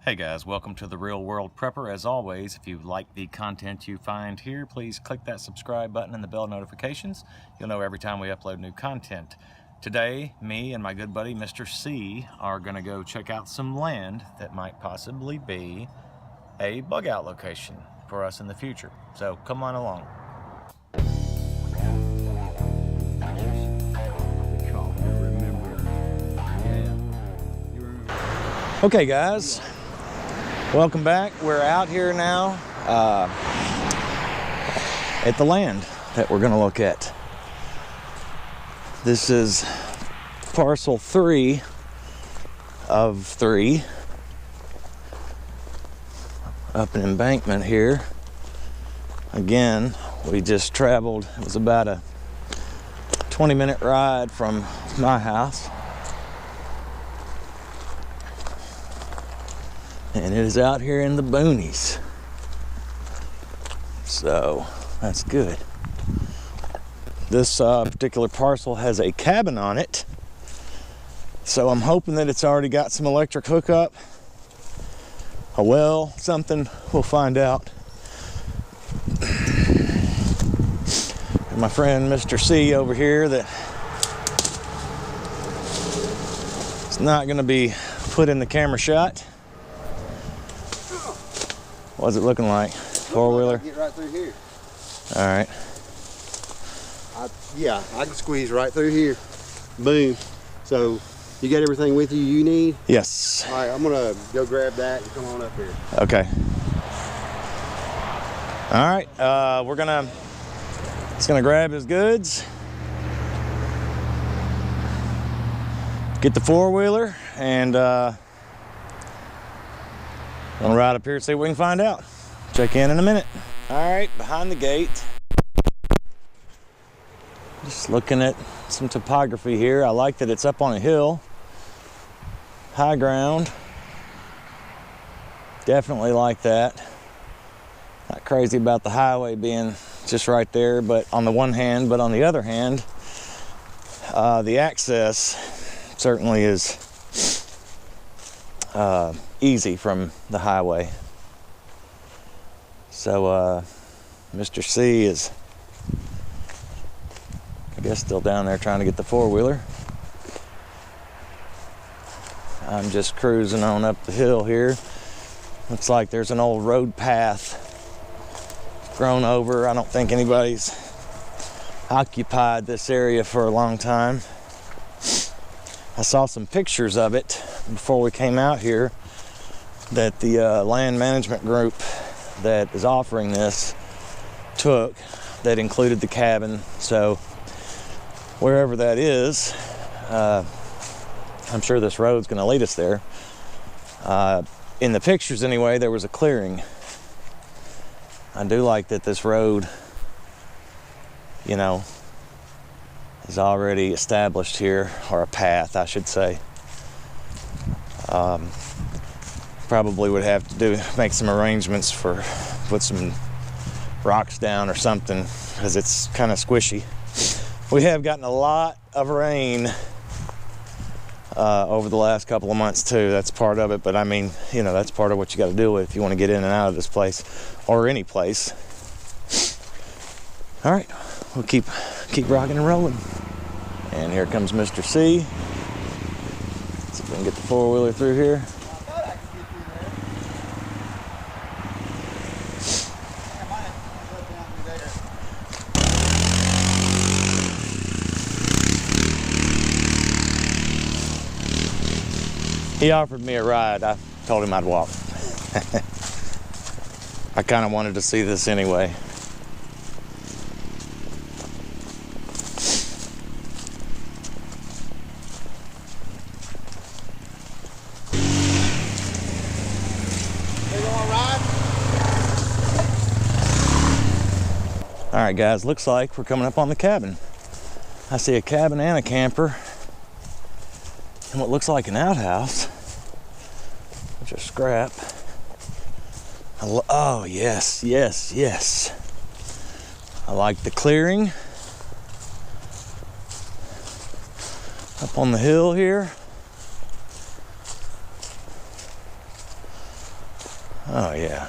Hey guys, welcome to the Real World Prepper. As always, if you like the content you find here, please click that subscribe button and the bell notifications. You'll know every time we upload new content. Today, me and my good buddy Mr. C are going to go check out some land that might possibly be a bug out location for us in the future. So come on along. Okay guys, welcome back. We're out here now at the land that we're going to look at. This is parcel 3 of 3 up an embankment here. Again, we just traveled, it was about a 20-minute ride from my house. And it is out here in the boonies. So that's good. This particular parcel has a cabin on it. So I'm hoping that it's already got some electric hookup. A well, something, we'll find out. And my friend Mr. C over here that is not gonna be put in the camera shot. What's it looking like? Four-wheeler? Get right through here. All right. Yeah, I can squeeze right through here. Boom. So, you got everything with you need? Yes. All right, I'm gonna go grab that and come on up here. Okay. All right, it's gonna grab his goods, get the four-wheeler, and gonna ride up here and see what we can find out. Check in a minute. All right, behind the gate. Just looking at some topography here. I like that it's up on a hill. High ground. Definitely like that. Not crazy about the highway being just right there, but on the one hand, but on the other hand, the access certainly is easy from the highway. So Mr. C is, I guess, still down there trying to get the four-wheeler. I'm just cruising on up the hill here. Looks like there's an old road path grown over. I don't think anybody's occupied this area for a long time. I saw some pictures of it before we came out here that the land management group that is offering this took, that included the cabin. So wherever that is, I'm sure this road's going to lead us there. In the pictures anyway, there was a clearing. I do like that this road, you know, is already established here, or a path, I should say. Probably would have to make some arrangements for put some rocks down or something, because it's kind of squishy. We have gotten a lot of rain over the last couple of months too. That's part of it, but I mean, you know, that's part of what you got to deal with if you want to get in and out of this place, or any place. All right, we'll keep rocking and rolling. And here comes Mr. C. See if we can get the four-wheeler through here. He offered me a ride. I told him I'd walk. I kind of wanted to see this anyway. All right, guys, looks like we're coming up on the cabin. I see a cabin and a camper, and what looks like an outhouse, which is scrap. Oh, yes, yes, yes. I like the clearing. Up on the hill here. Oh yeah.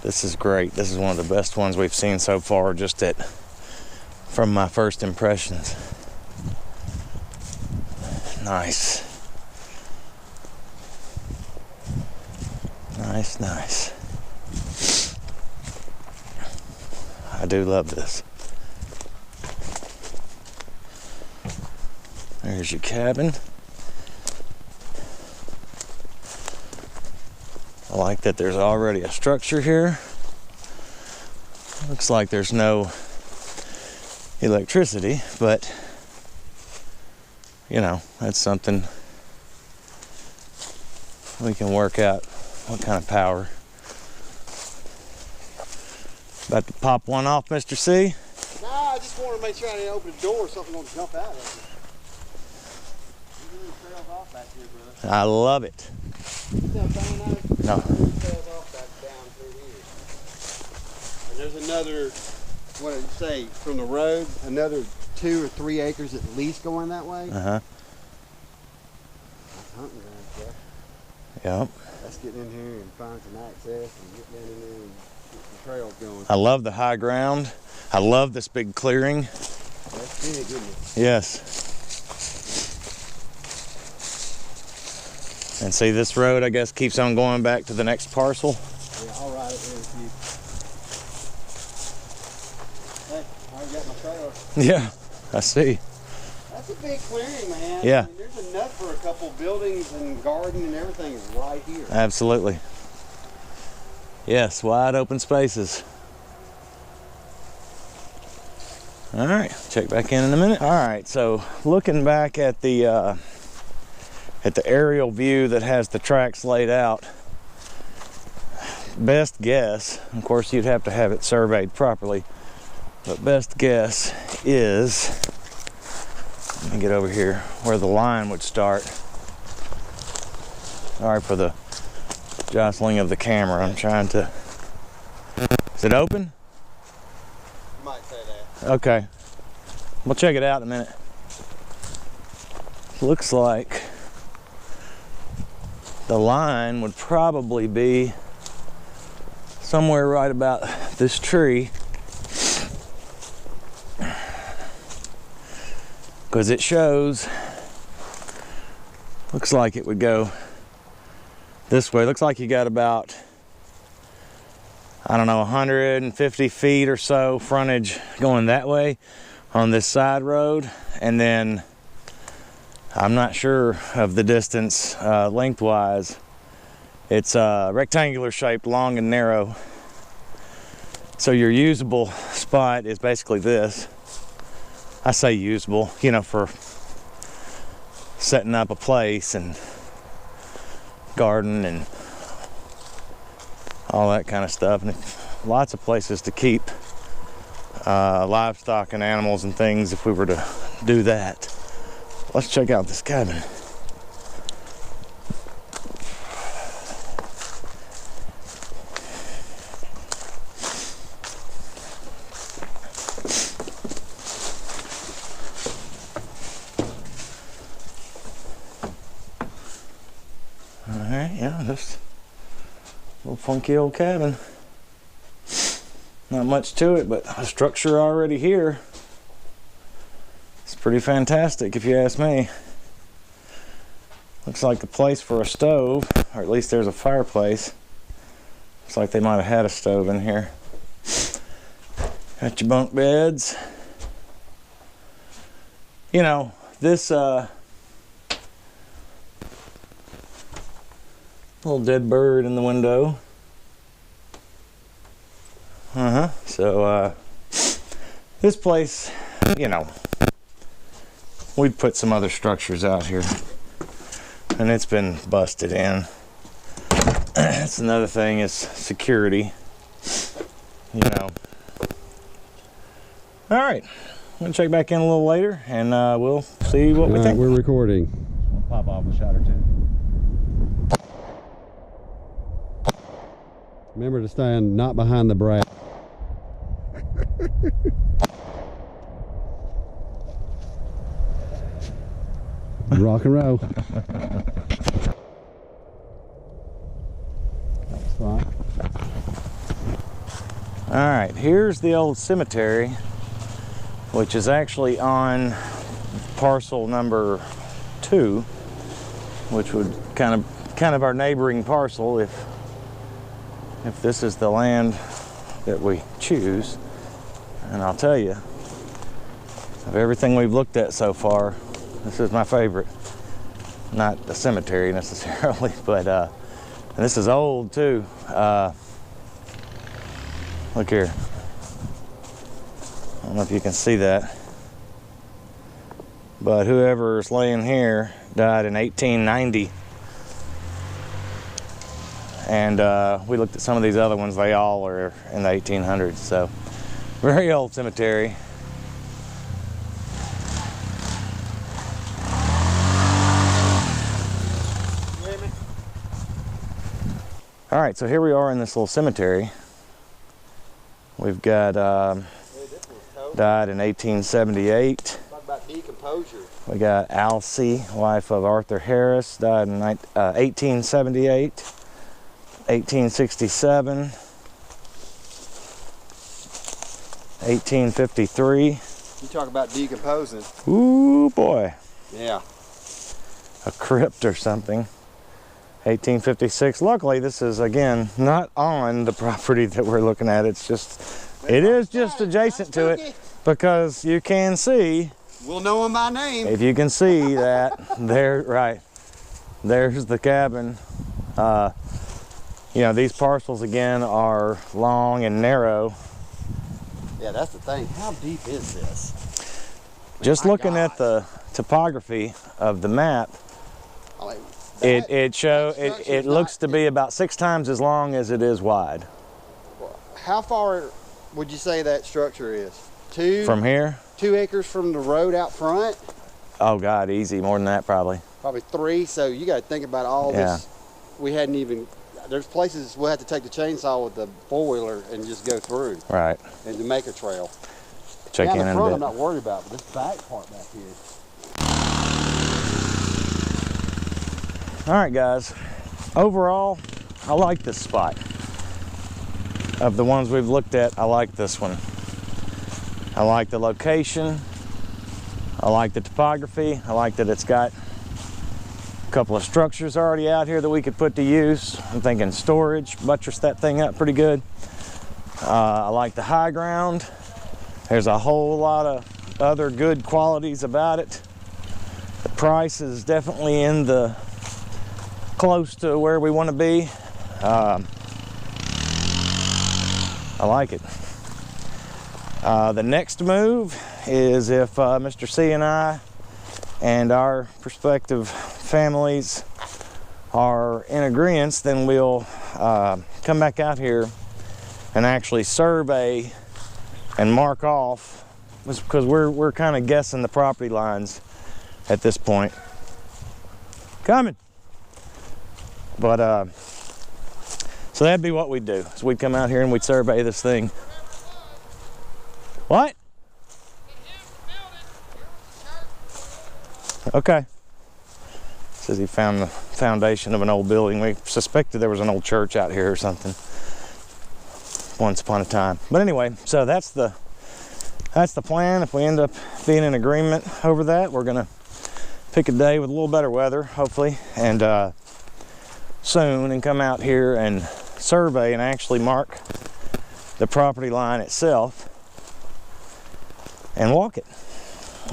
This is great. This is one of the best ones we've seen so far, just from my first impressions. Nice. Nice, nice. I do love this. There's your cabin. I like that there's already a structure here. Looks like there's no electricity, but you know, that's something we can work out, what kind of power. About to pop one off, Mr. C? No, I just want to make sure I didn't open the door or something won't jump out of it. It trails off back here, brother. I love it. No. It trails off back down through here. And there's another, what did you say, from the road, another 2 or 3 acres at least going that way. Uh-huh. That's hunting ground stuff. Yep. Let's get in here and find some access and get down in there and get some trails going. I love the high ground. I love this big clearing. That's big, isn't it? Yes. And see, this road, I guess, keeps on going back to the next parcel. Yeah, I'll ride it with you. Hey, I already got my trailer. Yeah, I see. That's a big clearing, man. Yeah. I mean, there's enough for a couple buildings and garden and everything is right here. Absolutely. Yes, wide open spaces. All right, check back in a minute. All right, so looking back at the aerial view that has the tracks laid out, best guess, of course you'd have to have it surveyed properly, but best guess is, let me get over here, where the line would start. Sorry for the jostling of the camera. I'm trying to, is it open? You might say that. Okay, we'll check it out in a minute. Looks like the line would probably be somewhere right about this tree, because it shows, looks like it would go this way. Looks like you got about, I don't know, 150 feet or so frontage going that way on this side road, and then I'm not sure of the distance lengthwise. It's rectangular shaped, long and narrow. So your usable spot is basically this. I say usable, you know, for setting up a place and garden and all that kind of stuff. And lots of places to keep livestock and animals and things if we were to do that. Let's check out this cabin. Alright, yeah, this little funky old cabin. Not much to it, but a structure already here. It's pretty fantastic if you ask me. Looks like a place for a stove, or at least there's a fireplace. Looks like they might have had a stove in here. Got your bunk beds. You know, this little dead bird in the window. So this place, you know, we'd put some other structures out here, and it's been busted in. That's another thing, is security, you know. All right, I'm gonna check back in a little later, and we'll see what we think. We're recording. We'll pop off a shot or two. Remember to stand not behind the brass. Rock and roll. Right. All right, here's the old cemetery, which is actually on parcel number 2, which would kind of our neighboring parcel if this is the land that we choose. And I'll tell you, of everything we've looked at so far, this is my favorite. Not the cemetery necessarily, but and this is old too. Look here. I don't know if you can see that, but whoever's laying here died in 1890. And we looked at some of these other ones, they all are in the 1800s, so very old cemetery. All right, so here we are in this little cemetery. We've got died in 1878. Talk about decomposure. We got Alcee, wife of Arthur Harris, died in 1878, 1867, 1853. You talk about decomposing. Ooh boy. Yeah. A crypt or something. 1856. Luckily, this is again not on the property that we're looking at. It is just adjacent to it, because you can see. We'll know them by name. If you can see that there, right there's the cabin. You know, these parcels again are long and narrow. Yeah, that's the thing. How deep is this? Just looking at the topography of the map, it looks to be about 6 times as long as it is wide. How far would you say that structure is? 2 from here? 2 acres from the road out front? Oh God, easy, more than that probably. Probably 3. So you got to think about all this. We hadn't even. There's places we'll have to take the chainsaw with the 4-wheeler and just go through. Right. And to make a trail. Check in the a front, bit. I'm not worried about, but this back part back here. All right, guys. Overall, I like this spot. Of the ones we've looked at, I like this one. I like the location. I like the topography. I like that it's got a couple of structures already out here that we could put to use. I'm thinking storage, buttress that thing up pretty good. I like the high ground. There's a whole lot of other good qualities about it. The price is definitely in the close to where we want to be. I like it. The next move is if Mr. C and I and our prospective families are in agreement, then we'll come back out here and actually survey and mark off, because we're kind of guessing the property lines at this point. Coming. But so that'd be what we'd do. So we'd come out here and we'd survey this thing. What? Okay. Says he found the foundation of an old building. We suspected there was an old church out here or something once upon a time. But anyway, so that's the plan. If we end up being in agreement over that, we're gonna pick a day with a little better weather, hopefully, and soon, and come out here and survey and actually mark the property line itself and walk it.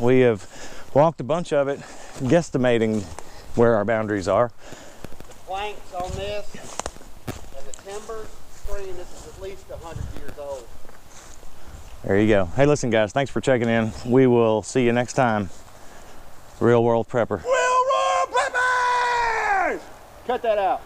We have walked a bunch of it, guesstimating where our boundaries are. The planks on this and the timber screen, this is at least 100 years old. There you go. Hey, listen guys, thanks for checking in. We will see you next time. Real World Prepper. Real World Prepper! Cut that out.